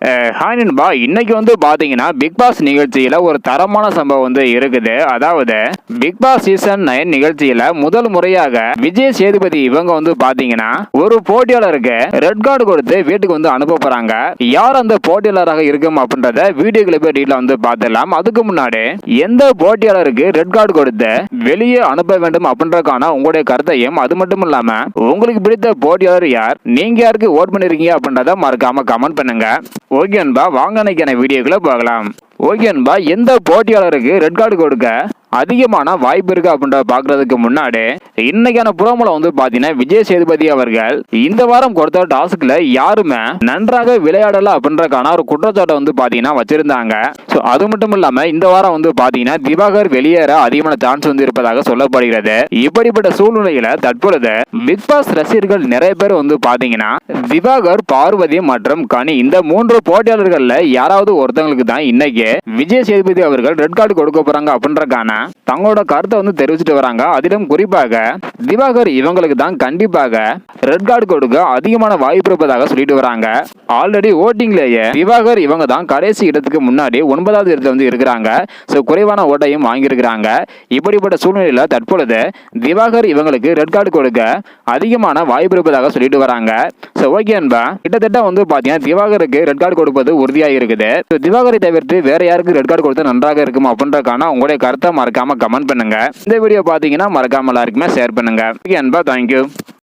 Hi நண்பா, இன்னைக்கு பாத்தீங்கன்னா பிக் பாஸ் நிகழ்ச்சியில ஒரு தரமான சம்பவம் இருக்குது. அதாவது பிக் பாஸ் சீசன் 9 நிகழ்ச்சியில முதல் முறையாக விஜய் சேதுபதி இவங்க பாத்தீங்கன்னா ஒரு போட்டியாளருக்கு ரெட் கார்டு கொடுத்து வீட்டுக்கு அனுப்ப போறாங்க. யார் அந்த போட்டியாளராக இருக்கும் அப்படின்றத வீடியோ கிளிப் டீட்ல பாத்துடலாம். அதுக்கு முன்னாடி எந்த போட்டியாளருக்கு ரெட் கார்டு கொடுத்து வெளியே அனுப்ப வேண்டும் அப்படின்றதுக்கான உங்களுடைய கருத்தையும், அது மட்டும் இல்லாம உங்களுக்கு பிடித்த போட்டியாளர் யார், நீங்க யாருக்கு ஓட் பண்ணிருக்கீங்க அப்படின்றத மறக்காம கமெண்ட் பண்ணுங்க. ஓகே அன்பா, வாங்க இன்னைக்கான வீடியோக்குள்ள போகலாம். ஓகே அன்பா, எந்த போட்டியாளருக்கு ரெட் கார்டு கொடுக்க அதிகமான வாய்ப்பு இருக்கு அப்படின்றத பாக்குறதுக்கு முன்னாடி இன்னைக்கான புரோமோல பாத்தீங்கன்னா விஜய் சேதுபதி அவர்கள் இந்த வாரம் கொடுத்த டாஸ்க்ல யாருமே நன்றாக விளையாடல அப்படின்றக்கான ஒரு குற்றச்சாட்டை பாத்தீங்கன்னா வச்சிருந்தாங்க. சோ அது மட்டும் இல்லாம இந்த வாரம் பாத்தீங்கன்னா திவாகர் வெளியேற அதிகமான சான்ஸ் இருப்பதாக சொல்லப்படுகிறது. இப்படிப்பட்ட சூழ்நிலையில தற்பொழுது பிக் பாஸ் ரசிகர்கள் நிறைய பேர் பாத்தீங்கன்னா திவாகர், பார்வதி மற்றும் கனி இந்த 3 போட்டியாளர்கள்ல யாராவது ஒருத்தவங்களுக்கு தான் இன்னைக்கு விஜய் சேதுபதி அவர்கள் ரெட் கார்டு கொடுக்க போறாங்க அப்படின்றக்கான தங்களோட கருத்தை தெரிவிச்சுட்டு வராங்க. அதிலும் குறிப்பாக திவாகர் இவங்களுக்கு தான் கண்டிப்பாக ரெட் கார்டு கொடுக்க அதிகமான வாய்ப்பு இருப்பதாக சொல்லிட்டு வராங்க. ஆல்ரெடி ஓட்டிங்லேயே திவாகர் இவங்க தான் கடைசி இடத்துக்கு முன்னாடி 9வது இடத்துல இருக்கிறாங்க. ஸோ குறைவான ஓட்டையும் வாங்கியிருக்கிறாங்க. இப்படிப்பட்ட சூழ்நிலையில தற்பொழுது திவாகர் இவங்களுக்கு ரெட் கார்டு கொடுக்க அதிகமான வாய்ப்பு இருப்பதாக சொல்லிட்டு வராங்க. ஸோ ஓகே அன்பா, கிட்டத்தட்ட பாத்தீங்கன்னா திவாகருக்கு ரெட் கார்டு கொடுப்பது உறுதியாக இருக்குது. திவாகரை தவிர்த்து வேற யாருக்கு ரெட் கார்டு கொடுத்தா நன்றாக இருக்கும் அப்படின்றக்கான உங்களுடைய கருத்தை மறக்காம கமெண்ட் பண்ணுங்க. இந்த வீடியோ பாத்தீங்கன்னா மறக்காம எல்லாருக்குமே ஷேர் பண்ணுங்க. ஓகே அன்பா, தேங்க்யூ.